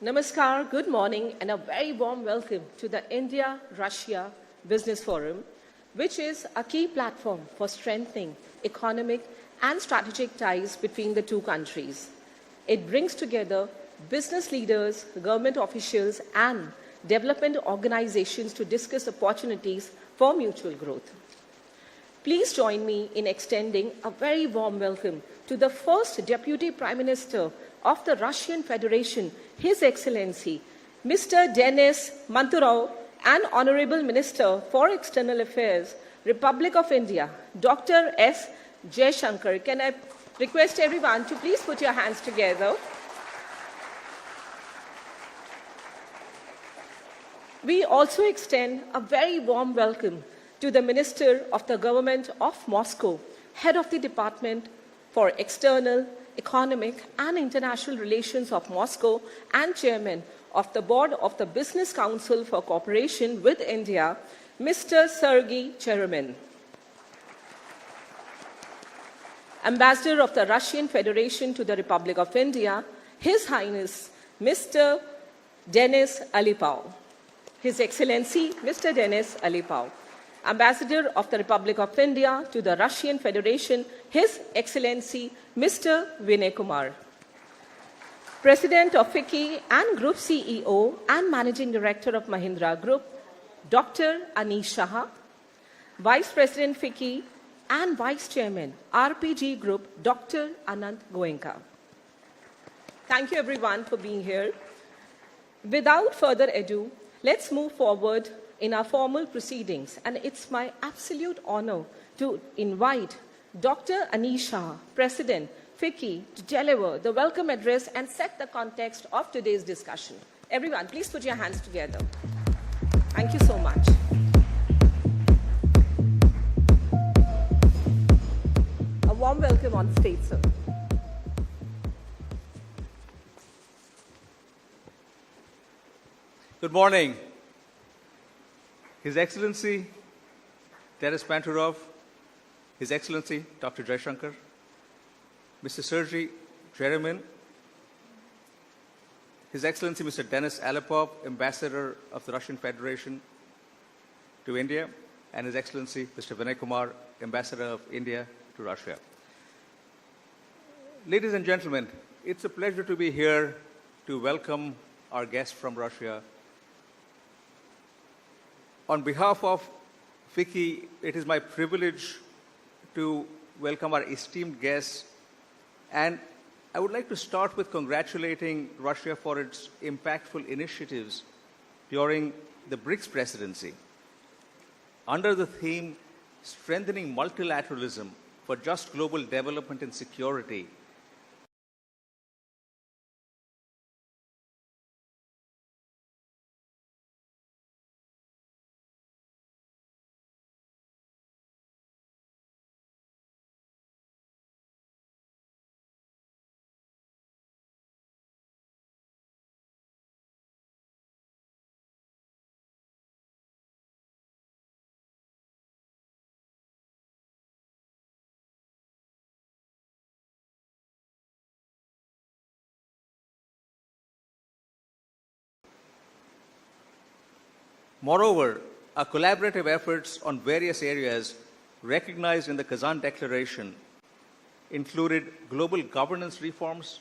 Namaskar, good morning, and a very warm welcome to the India-Russia Business Forum, which is a key platform for strengthening economic and strategic ties between the two countries. It brings together business leaders, government officials, and development organizations to discuss opportunities for mutual growth. Please join me in extending a very warm welcome to the first Deputy Prime Minister of the Russian Federation, His Excellency, Mr. Denis Manturov, and Honorable Minister for External Affairs, Republic of India, Dr. S. Jaishankar. Can I request everyone to please put your hands together? We also extend a very warm welcome to the Minister of the Government of Moscow, Head of the Department for External, Economic and International Relations of Moscow, and Chairman of the Board of the Business Council for Cooperation with India, Mr. Sergei Cheran. Ambassador of the Russian Federation to the Republic of India, His Highness Mr. Denis Alipov. His Excellency Mr. Denis Alipov. Ambassador of the Republic of India to the Russian Federation, His Excellency Mr. Vinay Kumar. President of FICCI and Group CEO and Managing Director of Mahindra Group, Dr. Anish Shah. Vice President FICCI and Vice Chairman, RPG Group, Dr. Anant Goenka. Thank you everyone for being here. Without further ado, let's move forward in our formal proceedings, and it's my absolute honor to invite Dr. Anish Shah, President, FICCI, to deliver the welcome address and set the context of today's discussion. Everyone, please put your hands together. Thank you so much. A warm welcome on stage, sir. Good morning. His Excellency Denis Manturov, His Excellency Dr. Jaishankar, Mr. Sergei Cheran, His Excellency Mr. Denis Alipov, Ambassador of the Russian Federation to India, and His Excellency Mr. Vinay Kumar, Ambassador of India to Russia. Ladies and gentlemen, it's a pleasure to be here to welcome our guests from Russia. On behalf of FICCI, it is my privilege to welcome our esteemed guests, and I would like to start with congratulating Russia for its impactful initiatives during the BRICS presidency. Under the theme, Strengthening Multilateralism for Just Global Development and Security, moreover, our collaborative efforts on various areas recognized in the Kazan Declaration included global governance reforms,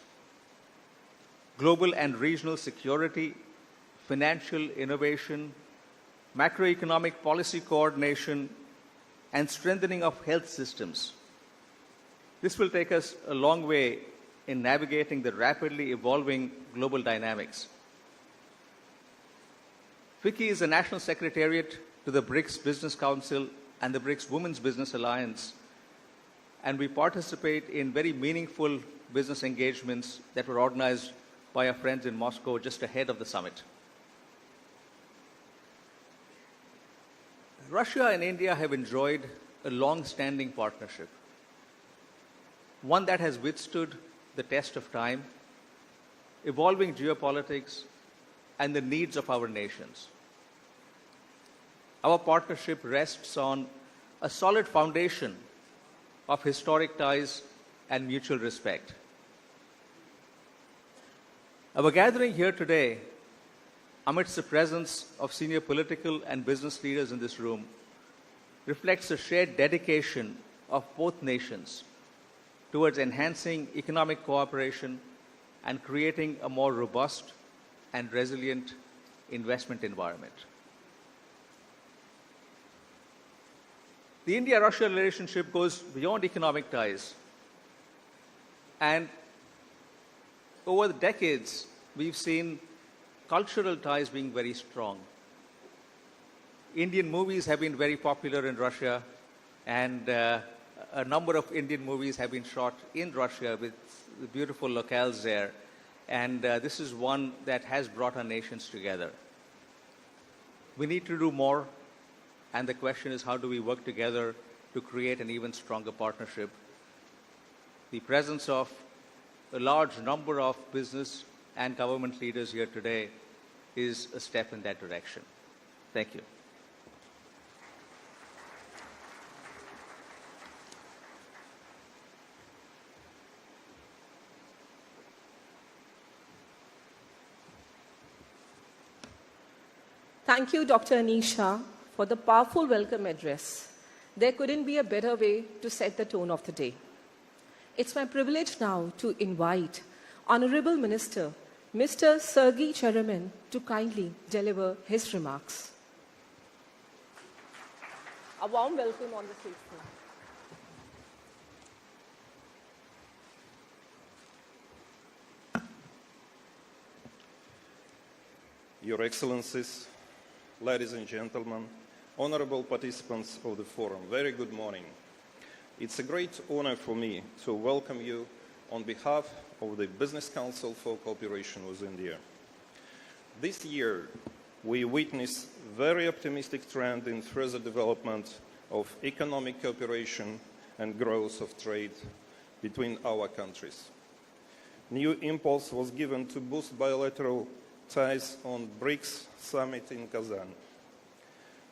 global and regional security, financial innovation, macroeconomic policy coordination, and strengthening of health systems. This will take us a long way in navigating the rapidly evolving global dynamics. FICCI is a national secretariat to the BRICS Business Council and the BRICS Women's Business Alliance, and we participate in very meaningful business engagements that were organized by our friends in Moscow just ahead of the summit. Russia and India have enjoyed a long-standing partnership, one that has withstood the test of time, evolving geopolitics, and the needs of our nations. Our partnership rests on a solid foundation of historic ties and mutual respect. Our gathering here today, amidst the presence of senior political and business leaders in this room, reflects a shared dedication of both nations towards enhancing economic cooperation and creating a more robust and resilient investment environment. The India-Russia relationship goes beyond economic ties, and over the decades, we've seen cultural ties being very strong. Indian movies have been very popular in Russia, and a number of Indian movies have been shot in Russia with the beautiful locales there. And this is one that has brought our nations together. We need to do more, and the question is, how do we work together to create an even stronger partnership? The presence of a large number of business and government leaders here today is a step in that direction. Thank you. Thank you, Dr. Anisha, for the powerful welcome address. There couldn't be a better way to set the tone of the day. It's my privilege now to invite Honorable Minister, Mr. Sergey Cheran, to kindly deliver his remarks. A warm welcome on the stage, sir. Your Excellencies, ladies and gentlemen, honorable participants of the forum, very good morning. It's a great honor for me to welcome you on behalf of the Business Council for Cooperation with India. This year, we witness a very optimistic trend in further development of economic cooperation and growth of trade between our countries. New impulse was given to boost bilateral ties on BRICS summit in Kazan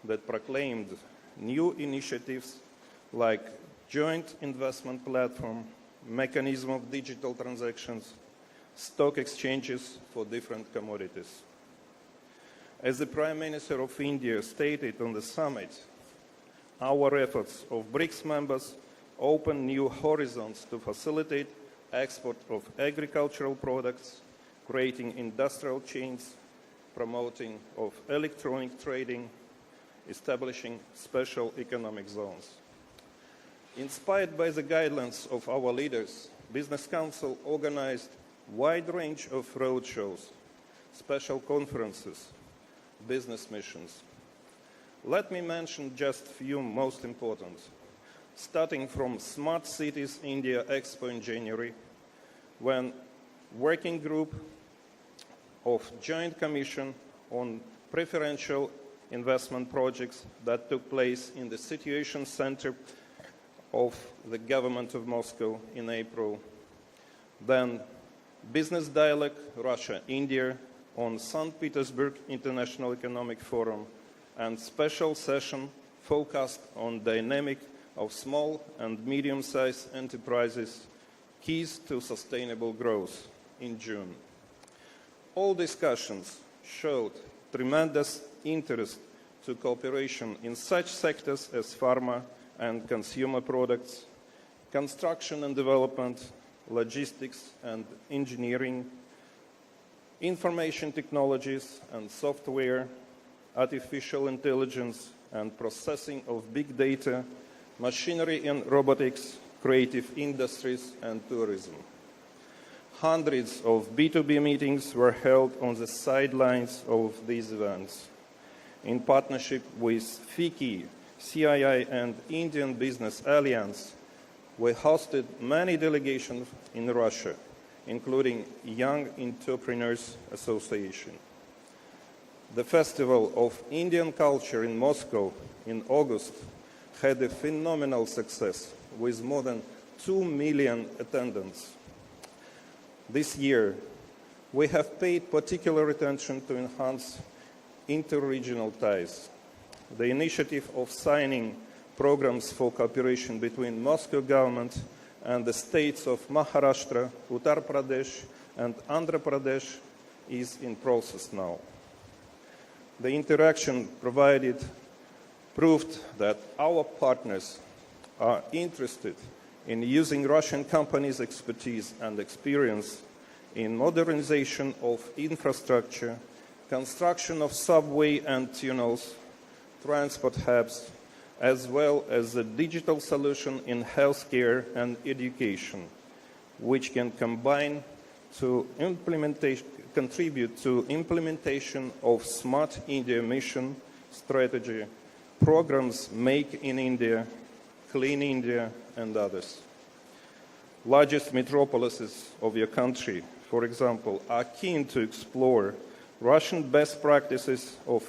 that proclaimed new initiatives like joint investment platform, mechanism of digital transactions, stock exchanges for different commodities. As the Prime Minister of India stated on the summit, our efforts of BRICS members open new horizons to facilitate export of agricultural products, creating industrial chains, promoting of electronic trading, establishing special economic zones. Inspired by the guidelines of our leaders, Business Council organized a wide range of roadshows, special conferences, business missions. Let me mention just a few most important. Starting from Smart Cities India Expo in January, when working group of Joint Commission on Preferential Investment Projects that took place in the Situation Center of the Government of Moscow in April. Then Business Dialogue Russia-India on St. Petersburg International Economic Forum, and special session focused on dynamic of small and medium-sized enterprises, keys to sustainable growth in June. All discussions showed tremendous interest to cooperation in such sectors as pharma and consumer products, construction and development, logistics and engineering, information technologies and software, artificial intelligence and processing of big data, machinery and robotics, creative industries and tourism. Hundreds of B2B meetings were held on the sidelines of these events. In partnership with FICCI, CII and Indian Business Alliance, we hosted many delegations in Russia, including Young Entrepreneurs Association. The Festival of Indian Culture in Moscow in August had a phenomenal success with more than 2 million attendants. This year, we have paid particular attention to enhance inter-regional ties. The initiative of signing programs for cooperation between Moscow government and the states of Maharashtra, Uttar Pradesh and Andhra Pradesh is in process now. The interaction proved that our partners are interested in using Russian companies' expertise and experience in modernization of infrastructure, construction of subway and tunnels, transport hubs, as well as a digital solution in healthcare and education, which can contribute to implementation of Smart India mission strategy, programs Make in India, Clean India, and others. Largest metropolises of your country, for example, are keen to explore Russian best practices of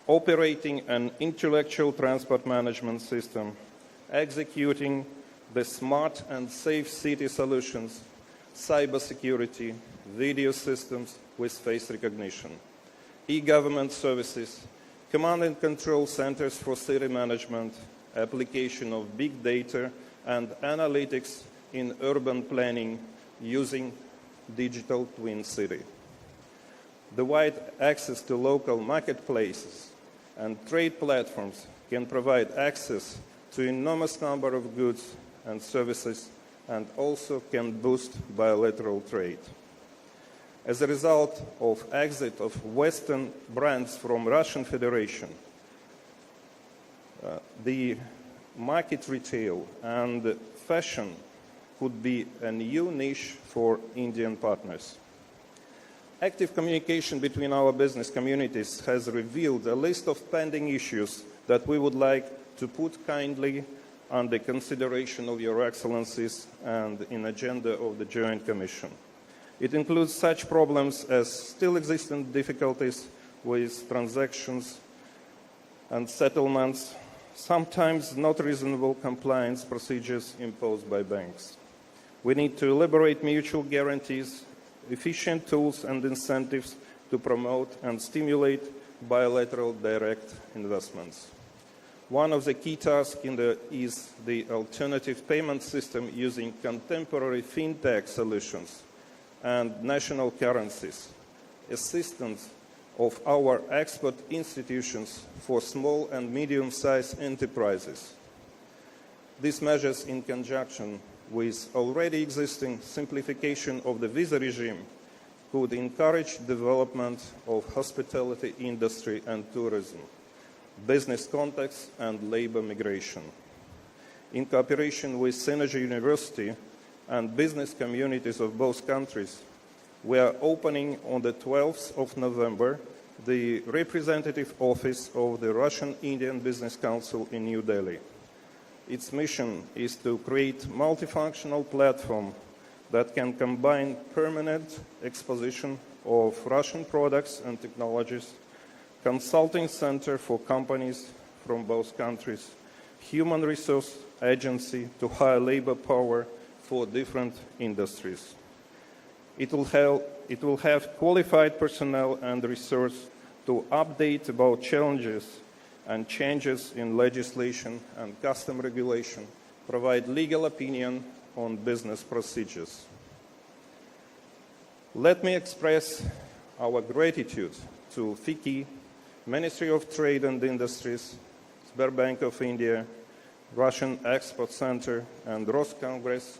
operating an intellectual transport management system, executing the smart and safe city solutions, cybersecurity, video systems with face recognition, e-government services, command and control centers for city management, application of big data and analytics in urban planning using digital twin city. The wide access to local marketplaces and trade platforms can provide access to an enormous number of goods and services and also can boost bilateral trade. As a result of exit of Western brands from Russian Federation, the market retail and fashion could be a new niche for Indian partners. Active communication between our business communities has revealed a list of pending issues that we would like to put kindly under consideration of Your Excellencies and in agenda of the Joint Commission. It includes such problems as still existing difficulties with transactions and settlements, sometimes not reasonable compliance procedures imposed by banks. We need to elaborate mutual guarantees, efficient tools and incentives to promote and stimulate bilateral direct investments. One of the key tasks is the alternative payment system using contemporary fintech solutions and national currencies, assistance of our export institutions for small and medium-sized enterprises. These measures, in conjunction with already existing simplification of the visa regime, could encourage development of hospitality industry and tourism, business contacts and labor migration. In cooperation with Synergy University and business communities of both countries, we are opening on the 12th of November the representative office of the Russian Indian Business Council in New Delhi. Its mission is to create a multifunctional platform that can combine permanent exposition of Russian products and technologies, consulting center for companies from both countries, human resource agency to hire labor power for different industries. It will have qualified personnel and resource to update about challenges and changes in legislation and custom regulation, provide legal opinion on business procedures. Let me express our gratitude to FICCI, Ministry of Trade and Industries, Sberbank of India, Russian Export Center, and Roscongress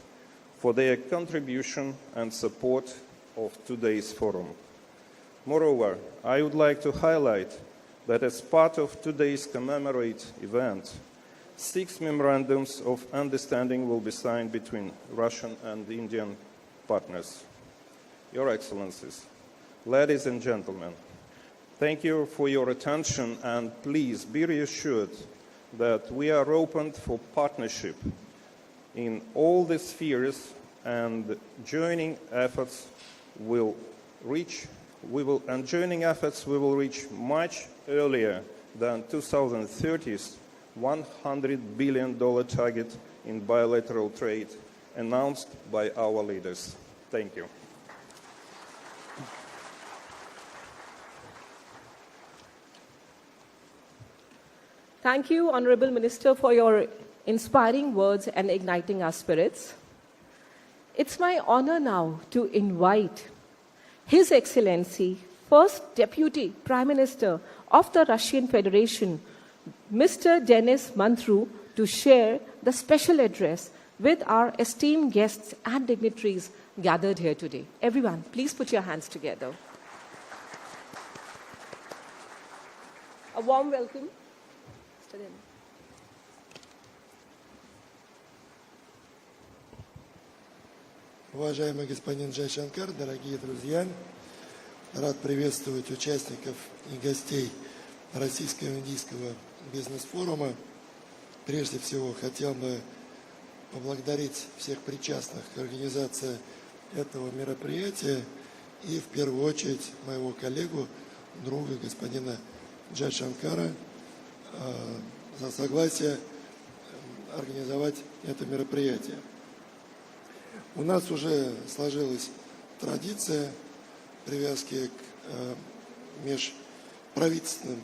for their contribution and support of today's forum. Moreover, I would like to highlight that as part of today's commemorate event, 6 memorandums of understanding will be signed between Russian and Indian partners. Your Excellencies, ladies and gentlemen, thank you for your attention, and please be reassured that we are open for partnership in all the spheres, and joining efforts we will reach much earlier than 2030's $100 billion target in bilateral trade announced by our leaders. Thank you. Thank you, Honorable Minister, for your inspiring words and igniting our spirits. It's my honor now to invite His Excellency, First Deputy Prime Minister of the Russian Federation, Mr. Denis Mantru, to share the special address with our esteemed guests and dignitaries gathered here today. Everyone, please put your hands together. A warm welcome. Mr. Denis. Уважаемый господин Джайшанкар, дорогие друзья, рад приветствовать участников и гостей Российско-Индийского бизнес-форума. Прежде всего, хотел бы поблагодарить всех причастных к организации этого мероприятия и, в первую очередь, моего коллегу, друга, господина Джайшанкара, за согласие организовать это мероприятие. У нас уже сложилась традиция привязки к межправительственным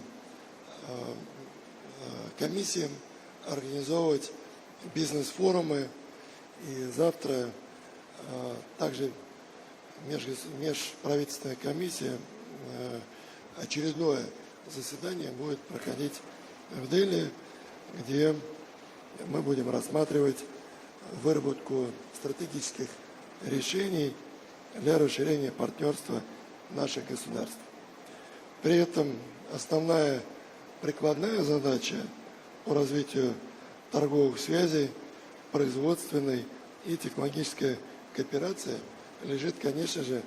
комиссиям организовывать бизнес-форумы. И завтра также межправительственная комиссия, очередное заседание будет проходить в Дели, где мы будем рассматривать выработку стратегических решений для расширения партнерства наших государств. При этом основная прикладная задача по развитию торговых связей, производственной и технологической кооперации лежит, конечно же,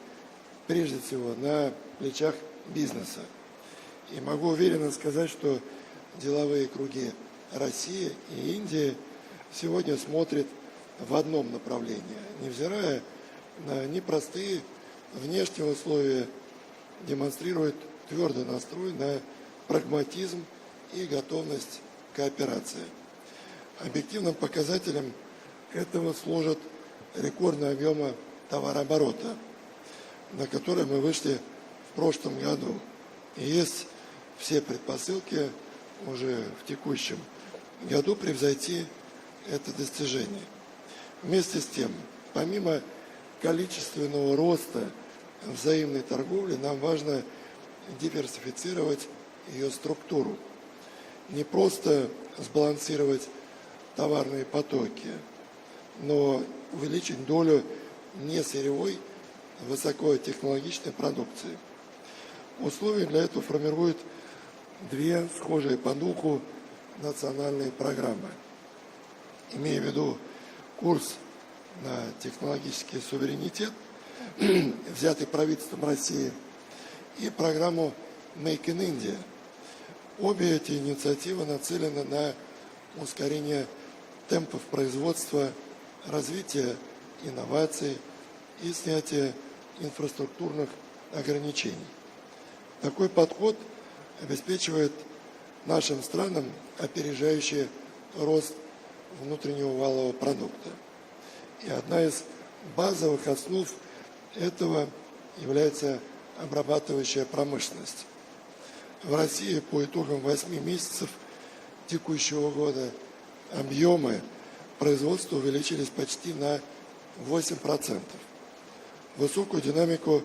прежде всего на плечах бизнеса. И могу уверенно сказать, что деловые круги России и Индии сегодня смотрят в одном направлении, невзирая на непростые внешние условия, демонстрирует твердый настрой на прагматизм и готовность к кооперации. Объективным показателем этого служат рекордные объемы товарооборота, на который мы вышли в прошлом году. И есть все предпосылки уже в текущем году превзойти это достижение. Вместе с тем, помимо количественного роста взаимной торговли, нам важно диверсифицировать ее структуру. Не просто сбалансировать товарные потоки, но увеличить долю несырьевой высокотехнологичной продукции. Условия для этого формируют две схожие по духу национальные программы. Имея в виду курс на технологический суверенитет, взятый правительством России, и программу Make in India. Обе эти инициативы нацелены на ускорение темпов производства, развития инноваций и снятия инфраструктурных ограничений. Такой подход обеспечивает нашим странам опережающий рост внутреннего валового продукта. И одна из базовых основ этого является обрабатывающая промышленность. В России по итогам 8 месяцев текущего года объемы производства увеличились почти на 8%. Высокую динамику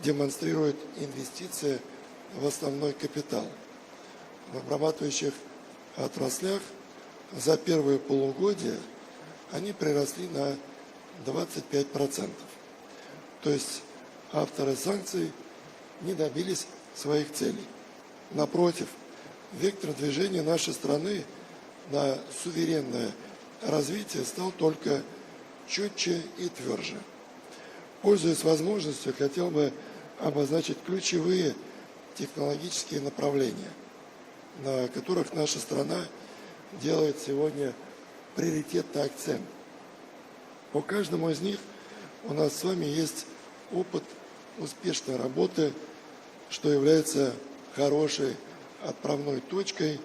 демонстрирует инвестиции в основной капитал. В обрабатывающих отраслях за первое полугодие они приросли на 25%. То есть авторы санкций не добились своих целей. Напротив, вектор движения нашей страны на суверенное развитие стал только четче и тверже. Пользуясь возможностью, хотел бы обозначить ключевые технологические направления, на которых наша страна делает сегодня приоритетный акцент. По каждому из них у нас с вами есть опыт успешной работы, что является хорошей отправной точкой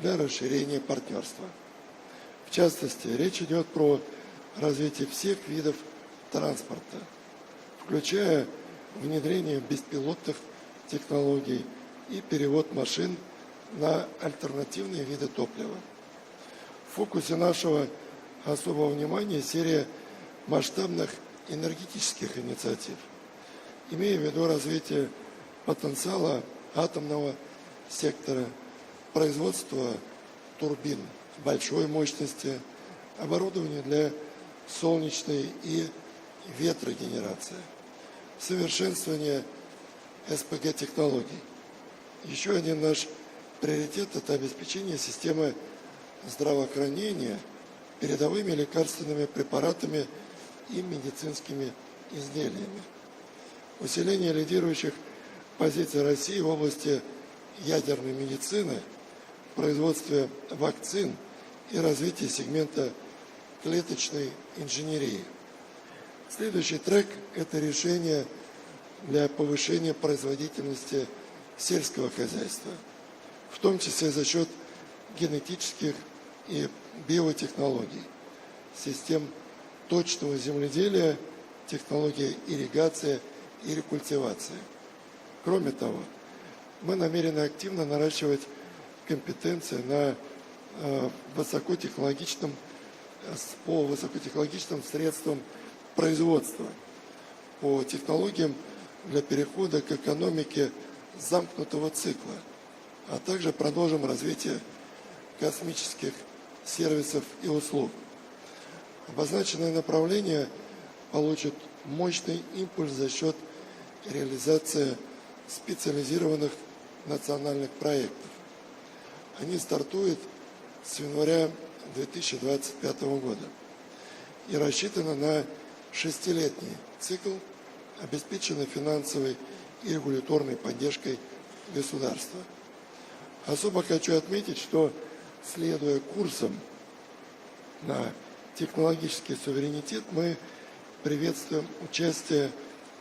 для расширения партнерства. В частности, речь идет про развитие всех видов транспорта, включая внедрение беспилотных технологий и перевод машин на альтернативные виды топлива. В фокусе нашего особого внимания серия масштабных энергетических инициатив. имея в виду развитие потенциала атомного сектора, производства турбин большой мощности, оборудование для солнечной и ветрогенерации, совершенствование СПГ-технологий. Еще один наш приоритет – это обеспечение системы здравоохранения передовыми лекарственными препаратами и медицинскими изделиями. Усиление лидирующих позиций России в области ядерной медицины, производстве вакцин и развитии сегмента клеточной инженерии. Следующий трек – это решение для повышения производительности сельского хозяйства, в том числе за счет генетических и биотехнологий, систем точного земледелия, технологий ирригации и рекультивации. Кроме того, мы намерены активно наращивать компетенции по высокотехнологичным средствам производства, по технологиям для перехода к экономике замкнутого цикла, а также продолжим развитие космических сервисов и услуг. Обозначенные направления получат мощный импульс за счет реализации специализированных национальных проектов. Они стартуют с января 2025 года и рассчитаны на 6-летний цикл, обеспеченный финансовой и регуляторной поддержкой государства. Особо хочу отметить, что, следуя курсам на технологический суверенитет, мы приветствуем участие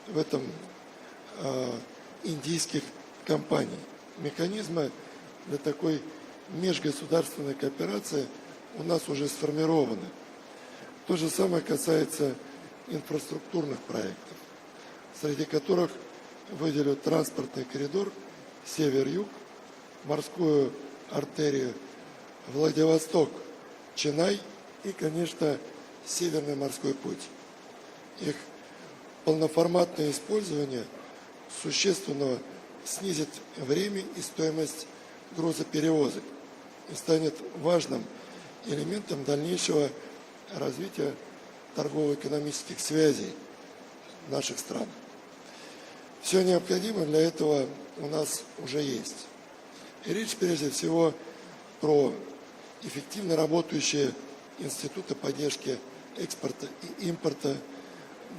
в этом индийских компаний. Механизмы для такой межгосударственной кооперации у нас уже сформированы. То же самое касается инфраструктурных проектов, среди которых выделю транспортный коридор север-юг, морскую артерию Владивосток-Ченай и, конечно, Северный морской путь. Их полноформатное использование существенно снизит время и стоимость грузоперевозок и станет важным элементом дальнейшего развития торгово-экономических связей наших стран. Все необходимое для этого у нас уже есть. И речь прежде всего про эффективно работающие институты поддержки экспорта и импорта,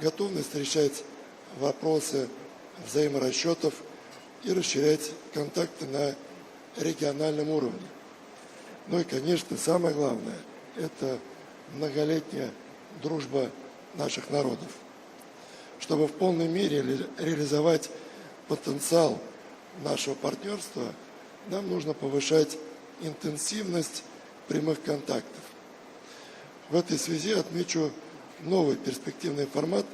готовность решать вопросы взаиморасчетов и расширять контакты на региональном уровне. Ну и, конечно, самое главное – это многолетняя дружба наших народов. Чтобы в полной мере реализовать потенциал нашего партнерства, нам нужно повышать интенсивность прямых контактов. В этой связи отмечу новый перспективный формат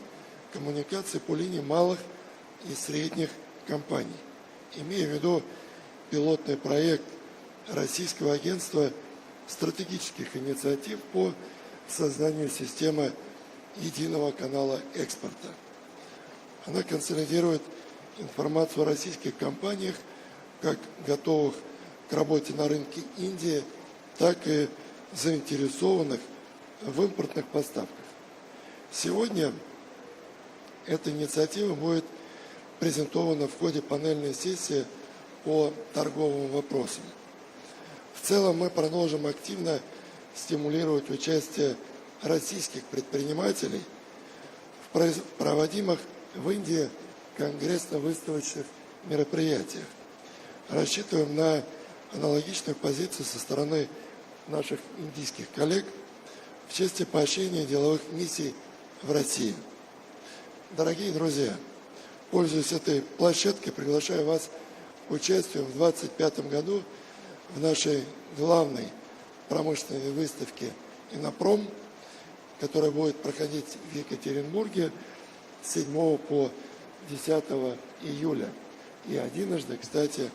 коммуникации по линии малых и средних компаний, имея в виду пилотный проект Российского агентства стратегических инициатив по созданию системы единого канала экспорта. Она консолидирует информацию о российских компаниях, как готовых к работе на рынке Индии, так и заинтересованных в импортных поставках. Сегодня эта инициатива будет презентована в ходе панельной сессии по торговым вопросам. В целом мы продолжим активно стимулировать участие российских предпринимателей в проводимых в Индии конгрессно-выставочных мероприятиях. Рассчитываем на аналогичную позицию со стороны наших индийских коллег в части поощрения деловых миссий в России. Дорогие друзья, пользуясь этой площадкой, приглашаю вас к участию в 2025 году в нашей главной промышленной выставке «Инопром», которая будет проходить в Екатеринбурге с 7 по 10 июля. И единожды, кстати,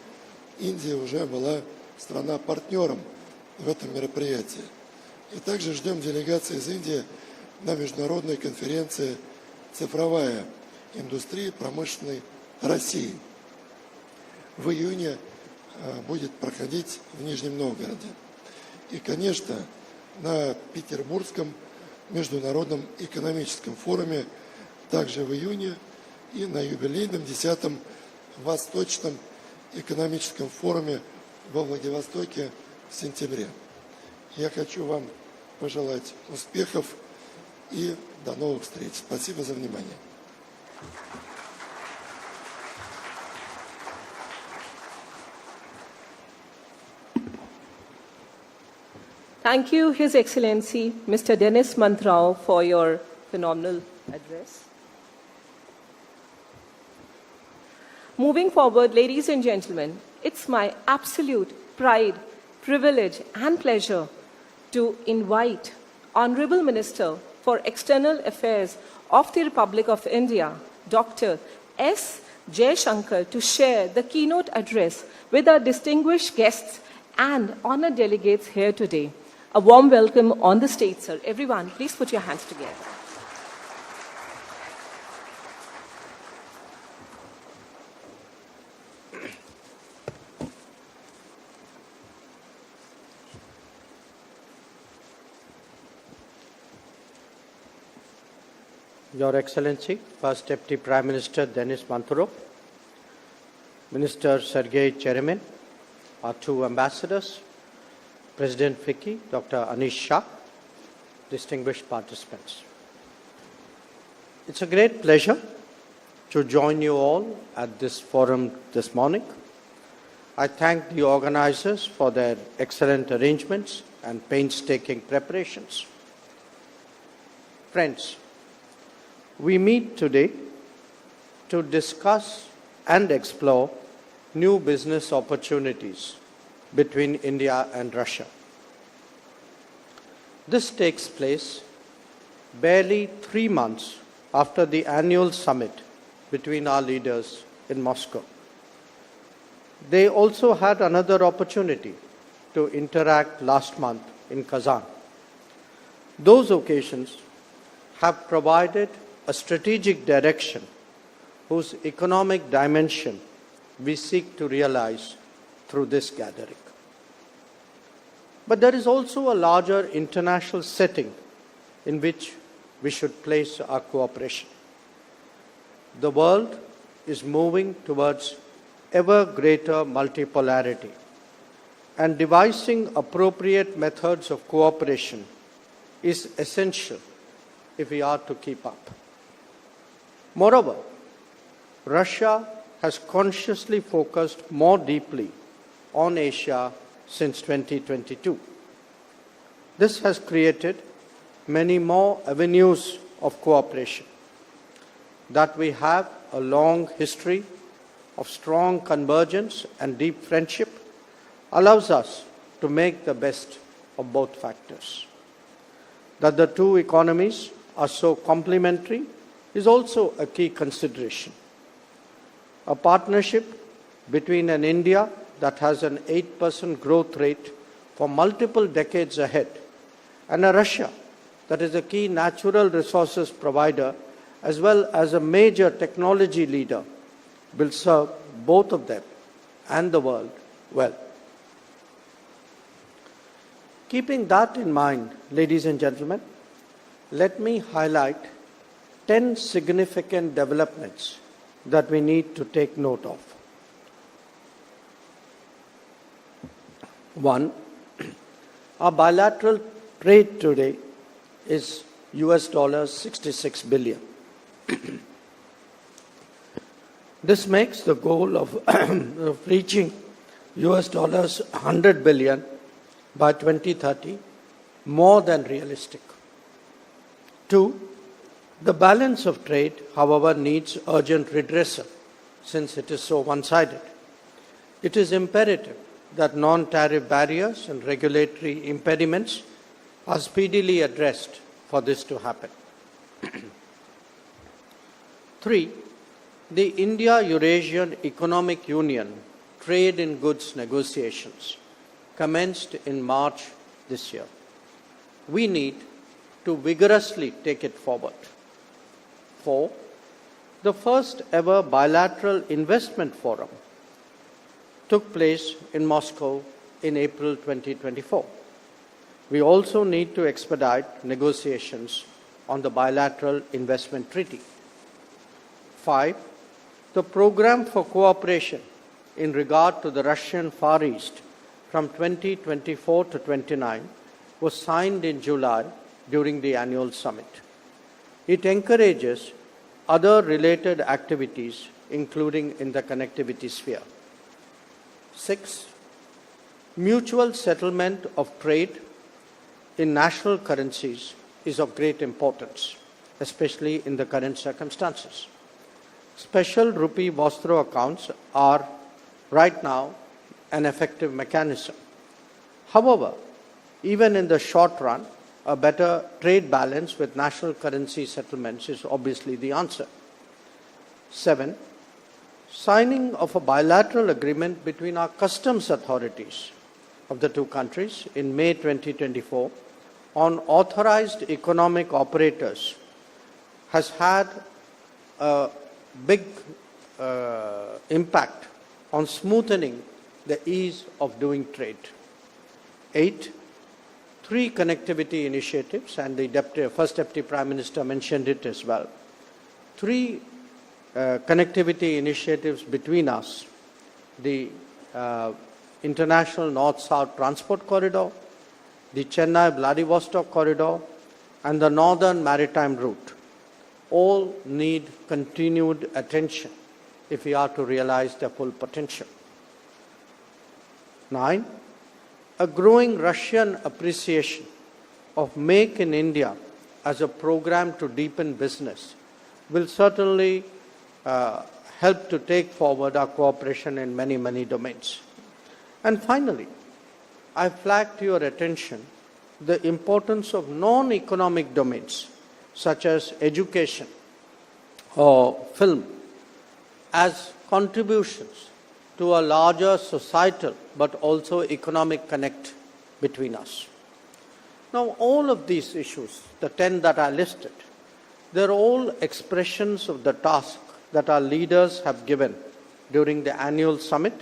Индия уже была страна-партнером в этом мероприятии. И также ждем делегации из Индии на международной конференции «Цифровая индустрии промышленной России. В июне будет проходить в Нижнем Новгороде. И, конечно, на Петербургском международном экономическом форуме также в июне и на юбилейном 10-м Восточном экономическом форуме во Владивостоке в сентябре. Я хочу вам пожелать успехов и до новых встреч. Спасибо за внимание. Thank you, His Excellency, Mr. Dennis Mantrao, for your phenomenal address. Moving forward, ladies and gentlemen, it's my absolute pride, privilege, and pleasure to invite Honorable Minister for External Affairs of the Republic of India, Dr. S. Jaishankar, to share the keynote address with our distinguished guests and honored delegates here today. A warm welcome on the stage, sir. Everyone, please put your hands together. Your Excellency, First Deputy Prime Minister Denis Mantrao, Minister Sergei Cheran, our two ambassadors, President FICCI, Dr. Anish Shah, distinguished participants. It's a great pleasure to join you all at this forum this morning. I thank the organizers for their excellent arrangements and painstaking preparations. Friends, we meet today to discuss and explore new business opportunities between India and Russia. This takes place barely 3 months after the annual summit between our leaders in Moscow. They also had another opportunity to interact last month in Kazan. Those occasions have provided a strategic direction whose economic dimension we seek to realize through this gathering. But there is also a larger international setting in which we should place our cooperation. The world is moving towards ever greater multipolarity, and devising appropriate methods of cooperation is essential if we are to keep up. Moreover, Russia has consciously focused more deeply on Asia since 2022. This has created many more avenues of cooperation. That we have a long history of strong convergence and deep friendship allows us to make the best of both factors. That the two economies are so complementary is also a key consideration. A partnership between an India that has an 8% growth rate for multiple decades ahead and a Russia that is a key natural resources provider as well as a major technology leader will serve both of them and the world well. Keeping that in mind, ladies and gentlemen, let me highlight 10 significant developments that we need to take note of. 1. Our bilateral trade today is $66 billion. This makes the goal of reaching $100 billion by 2030 more than realistic. 2. The balance of trade, however, needs urgent redressal since it is so one-sided. It is imperative that non-tariff barriers and regulatory impediments are speedily addressed for this to happen. 3. The India-Eurasian Economic Union trade in goods negotiations commenced in March this year. We need to vigorously take it forward. 4. the first ever bilateral investment forum took place in Moscow in April 2024. We also need to expedite negotiations on the bilateral investment treaty. 5. The program for cooperation in regard to the Russian Far East from 2024 to 29 was signed in July during the annual summit. It encourages other related activities, including in the connectivity sphere. 6. Mutual settlement of trade in national currencies is of great importance, especially in the current circumstances. Special rupee Vostro accounts are right now an effective mechanism. However, even in the short run, a better trade balance with national currency settlements is obviously the answer. 7. Signing of a bilateral agreement between our customs authorities of the two countries in May 2024 on authorized economic operators has had a big impact on smoothening the ease of doing trade. 8. 3 connectivity initiatives, and the First Deputy Prime Minister mentioned it as well. 3 connectivity initiatives between us: the International North-South Transport Corridor, the Chennai-Vladivostok Corridor, and the Northern Maritime Route. All need continued attention if we are to realize their full potential. 9. A growing Russian appreciation of Make in India as a program to deepen business will certainly help to take forward our cooperation in many, many domains. And finally, I flag to your attention the importance of non-economic domains such as education or film as contributions to a larger societal but also economic connect between us. Now, all of these issues, the 10 that I listed, they're all expressions of the task that our leaders have given during the annual summit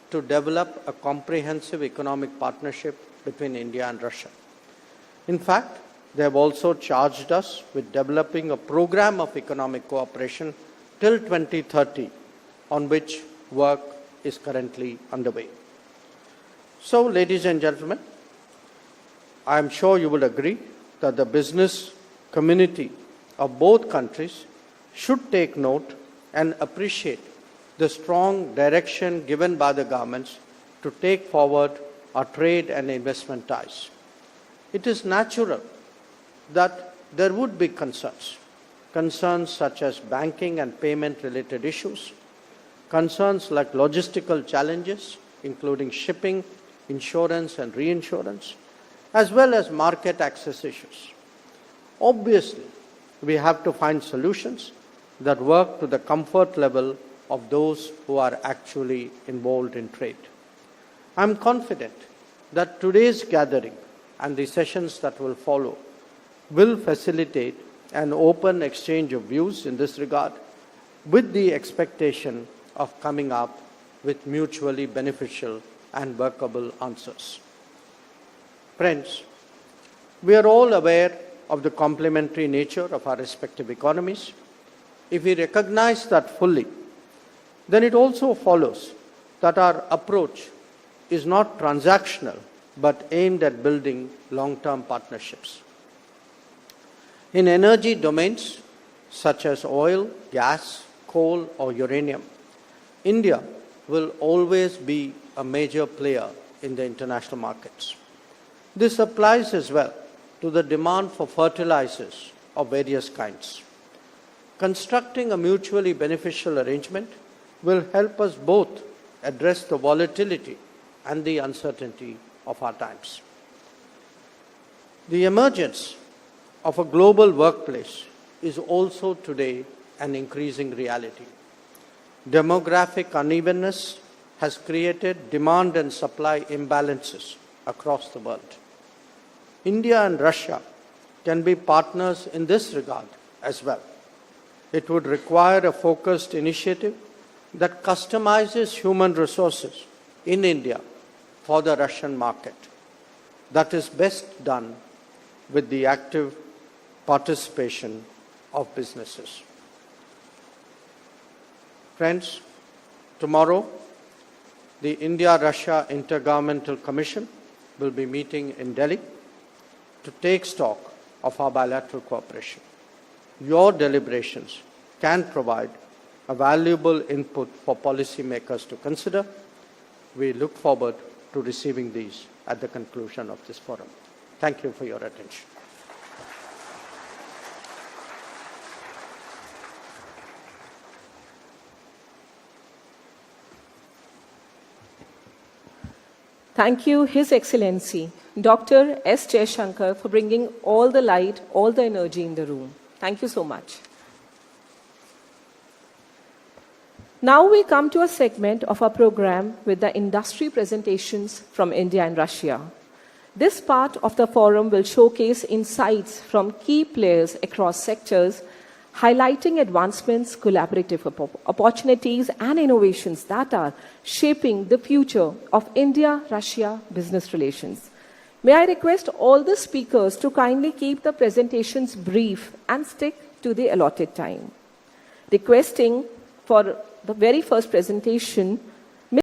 to develop a comprehensive economic partnership between India and Russia. In fact, they have also charged us with developing a program of economic cooperation till 2030, on which work is currently underway. So, ladies and gentlemen, I am sure you will agree that the business community of both countries should take note and appreciate the strong direction given by the governments to take forward our trade and investment ties. It is natural that there would be concerns such as banking and payment related issues, concerns like logistical challenges, including shipping, insurance and reinsurance, as well as market access issues. Obviously, we have to find solutions that work to the comfort level of those who are actually involved in trade. I am confident that today's gathering and the sessions that will follow will facilitate an open exchange of views in this regard, with the expectation of coming up with mutually beneficial and workable answers. Friends, we are all aware of the complementary nature of our respective economies. If we recognize that fully, then it also follows that our approach is not transactional but aimed at building long-term partnerships. In energy domains such as oil, gas, coal or uranium, India will always be a major player in the international markets. This applies as well to the demand for fertilizers of various kinds. Constructing a mutually beneficial arrangement will help us both address the volatility and the uncertainty of our times. The emergence of a global workplace is also today an increasing reality. Demographic unevenness has created demand and supply imbalances across the world. India and Russia can be partners in this regard as well. It would require a focused initiative that customizes human resources in India for the Russian market. That is best done with the active participation of businesses. Friends, tomorrow, the India-Russia Intergovernmental Commission will be meeting in Delhi to take stock of our bilateral cooperation. Your deliberations can provide a valuable input for policymakers to consider. We look forward to receiving these at the conclusion of this forum. Thank you for your attention. Thank you, His Excellency, Dr. S. Jaishankar, for bringing all the light, all the energy in the room. Thank you so much. Now we come to a segment of our program with the industry presentations from India and Russia. This part of the forum will showcase insights from key players across sectors, highlighting advancements, collaborative opportunities, and innovations that are shaping the future of India-Russia business relations. May I request all the speakers to kindly keep the presentations brief and stick to the allotted time. Requesting for the very first presentation